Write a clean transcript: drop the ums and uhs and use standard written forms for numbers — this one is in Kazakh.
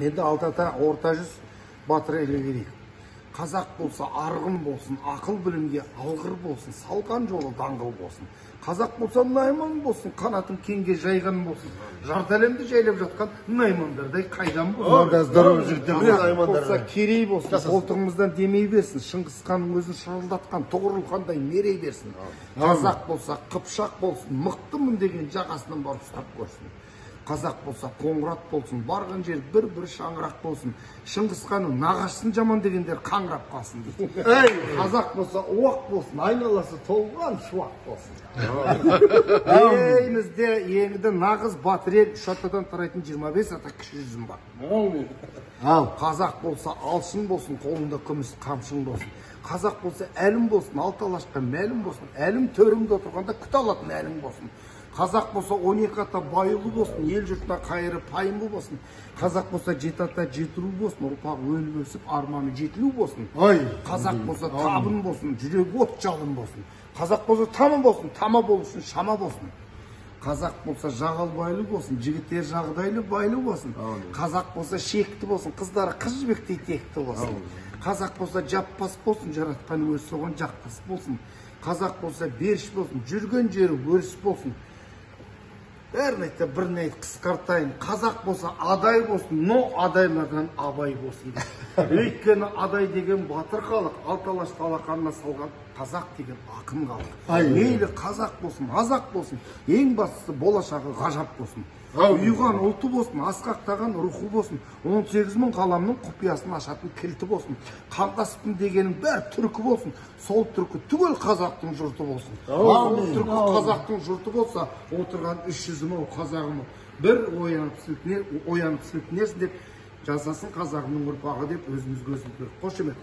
Енді алтата орта жүз батыр елі керек. Қазақ болса арғын болсын, ақыл білімге алғыр болсын, салған жолы даңғыл болсын. Қазақ болса найман болсын, қанатын кеңге жайған болсын. Жарты әлемді жайлап жатқан наймандардай қайдан болсын. Қазақ болса керей болсын, қолтығымыздан демей берсін. Шыңғыс ханның өзін шырылдатқан Тұғырыл мерей берсін. Қазақ болса қыпшақ болсын, мықтымын деген жағасынан барып ұстап көрсін. Қазақ болса қоңырат болсын, барған жер бір шаңырақ болсын. Шыңғыс ханның нағашысын жаман дегендер қаңырап қалсын дейді. Қазақ болса уақ болсын, айналасы толған шуақ болсын. Деймізде еңді нағыз батыр ел, үш атадан тарайтын 25 ата кіші жүзім бар. Ал қазақ болса алшын болсын, қолында күміс қамшың болсын. Қазақ болса әлім болсын, алты алашқа мәлім болсын. Әлім төріңде отырғанда күт алатын әлім болсын. Қазақ болса 12 ата байылы болсын, ел жұртына қайыры пайымы болсын. Қазақ болса 7 ата жетіру болсын, ұрпағы өліп өсіп, арманы жетілу болсын. Қазақ болса табын болсын, жүрек от жалын болсын. Қазақ болса тамы болсын, тама болсын, шама болсын. Қазақ болса жағал байлы болсын, жігіттер жағдайлы байлы болсын. Қазақ болса шекті болсын, қыздары қыз жібектей текті болсын. Қазақ болса жаппас болсын, жаратқан өз соған жақтас болсын. Қазақ болса беріш болсын, жүрген жері өріс болсын. Бәрін айтты, бірін айт қысқартайын. Қазақ болса адай болсын, но адайлардан абай болсын. Өйткені адай деген батыр халық, алталаш талақанына салған қазақ деген ақын халық. Мейлі қазақ болсын, азақ болсын, ең бастысы болашағы ғажап болсын. Үйған ұлты болсын, асқақтаған рухы болсын, 18.000 қаламның құпиясын ашатын кілті болсын. Қандасыппын дегенің бәр түркі болсын, сол түркі түгел қазақтың жұрты болсын. Сол түркі қазақтың жұрты болса, отырған 300.000 қазағымы бір оянып сілкінерсін деп жасасын қазағымның ұрпағы деп өзімізге өзіміз қошемет.